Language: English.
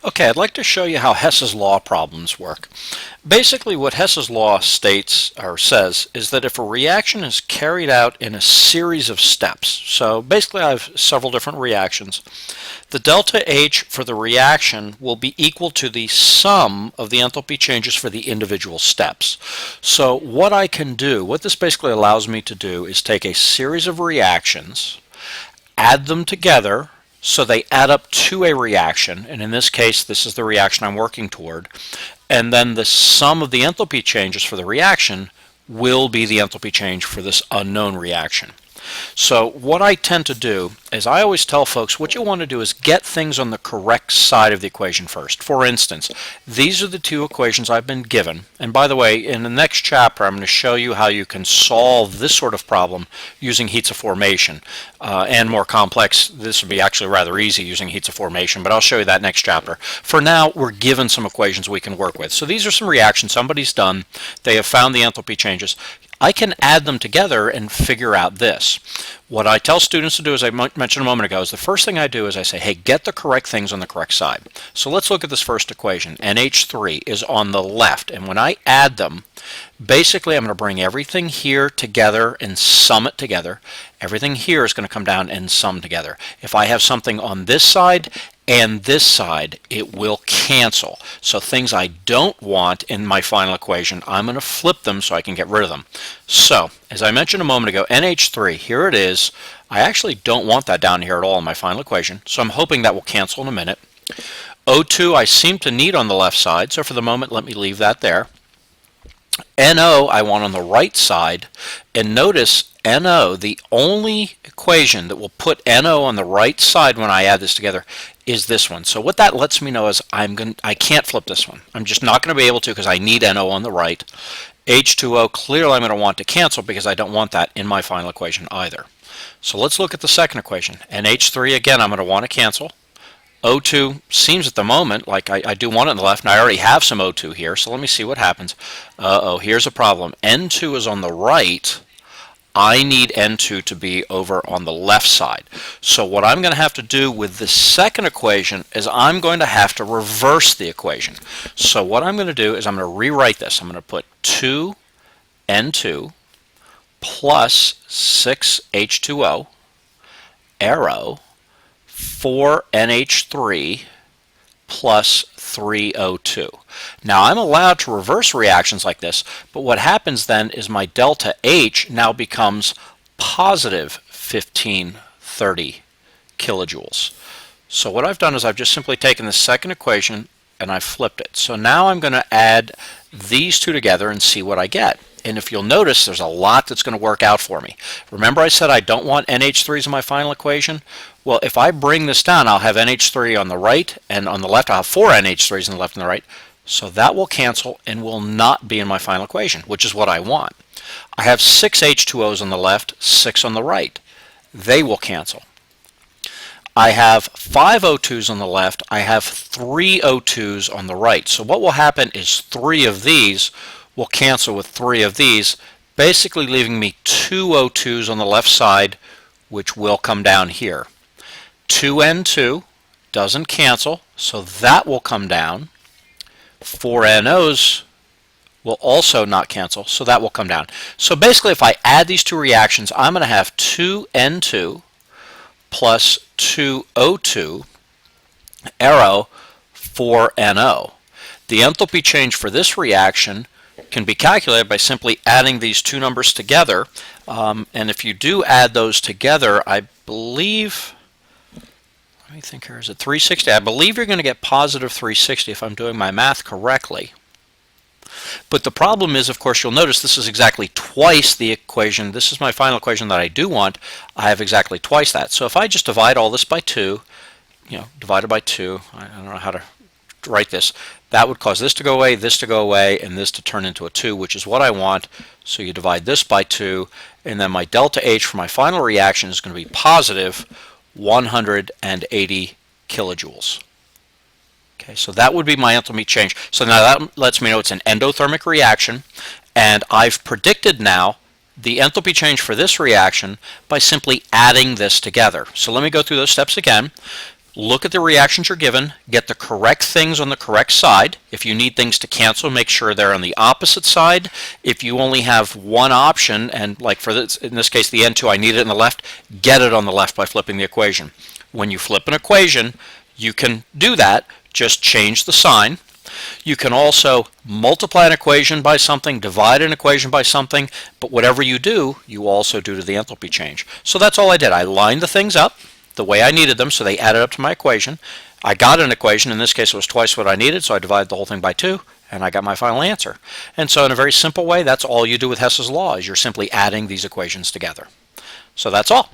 Okay, I'd like to show you how Hess's law problems work. Basically, what Hess's law states or says is that if a reaction is carried out in a series of steps, so basically I have several different reactions, the delta H for the reaction will be equal to the sum of the enthalpy changes for the individual steps. So what I can do, what this basically allows me to do, is take a series of reactions, add them together, so they add up to a reaction, and in this case this is the reaction I'm working toward, and then the sum of the enthalpy changes for the reaction will be the enthalpy change for this unknown reaction. So what I tend to do is I always tell folks what you want to do is get things on the correct side of the equation first. For instance, these are the two equations I've been given, and by the way, in the next chapter I'm going to show you how you can solve this sort of problem using heats of formation, and more complex. This would be actually rather easy using heats of formation, but I'll show you that next chapter. For now, we're given some equations we can work with. So these are some reactions somebody's done. They have found the enthalpy changes. I can add them together and figure out this. What I tell students to do, as I mentioned a moment ago, is the first thing I do is I say, hey, get the correct things on the correct side. So let's look at this first equation. NH3 is on the left, and when I add them, basically I'm going to bring everything here together and sum it together. Everything here is going to come down and sum together. If I have something on this side and this side, it will cancel. So things I don't want in my final equation, I'm going to flip them so I can get rid of them. So, as I mentioned a moment ago, NH3, here it is. I actually don't want that down here at all in my final equation, so I'm hoping that will cancel in a minute. O2 I seem to need on the left side, so for the moment let me leave that there. NO I want on the right side, and notice NO, the only equation that will put NO on the right side when I add this together is this one. So what that lets me know is I can't flip this one. I'm just not going to be able to because I need NO on the right. H2O clearly I'm going to want to cancel because I don't want that in my final equation either. So let's look at the second equation. NH3 again I'm going to want to cancel. O2 seems at the moment like I do want it on the left, and I already have some O2 here, so let me see what happens. Here's a problem. N2 is on the right. I need N2 to be over on the left side. So what I'm going to have to do with the second equation is I'm going to have to reverse the equation. So what I'm going to do is I'm going to rewrite this. I'm going to put 2N2 plus 6H2O arrow 4NH3 plus 3O2. Now I'm allowed to reverse reactions like this, but what happens then is my delta H now becomes positive 1530 kilojoules. So what I've done is I've just simply taken the second equation and I've flipped it. So now I'm going to add these two together and see what I get. And if you'll notice, there's a lot that's going to work out for me. Remember I said I don't want NH3s in my final equation? Well, if I bring this down, I'll have NH3 on the right, and on the left I'll have 4 NH3s on the left and the right. So that will cancel and will not be in my final equation, which is what I want. I have 6 H2Os on the left, 6 on the right. They will cancel. I have 5 O2s on the left. I have 3 O2s on the right. So what will happen is 3 of these will cancel with 3 of these, basically leaving me 2 O2s on the left side, which will come down here. 2N2 doesn't cancel, so that will come down. 4 NOs will also not cancel, so that will come down. So basically, if I add these two reactions, I'm going to have 2N2 plus 2O2 arrow 4NO. The enthalpy change for this reaction can be calculated by simply adding these two numbers together. And if you do add those together, I believe, let me think here, is it 360? I believe you're going to get positive 360 if I'm doing my math correctly. But the problem is, of course, you'll notice this is exactly twice the equation. This is my final equation that I do want. I have exactly twice that. So if I just divide all this by 2, divided by 2, I don't know how to write this, that would cause this to go away, and this to turn into a 2, which is what I want. So you divide this by 2, and then my delta H for my final reaction is going to be positive 180 kilojoules. Okay, so that would be my enthalpy change. So now that lets me know it's an endothermic reaction, and I've predicted now the enthalpy change for this reaction by simply adding this together. So let me go through those steps again. look at the reactions you're given, get the correct things on the correct side. If you need things to cancel, make sure they're on the opposite side. If you only have one option, and like for this, in this case the N2, I need it on the left, get it on the left by flipping the equation. When you flip an equation, you can do that, just change the sign. You can also multiply an equation by something, divide an equation by something, but whatever you do, you also do to the enthalpy change. So that's all I did. I lined the things up the way I needed them, so they added up to my equation. I got an equation. In this case, it was twice what I needed, so I divided the whole thing by 2, and I got my final answer. And so in a very simple way, that's all you do with Hess's law, is you're simply adding these equations together. So that's all.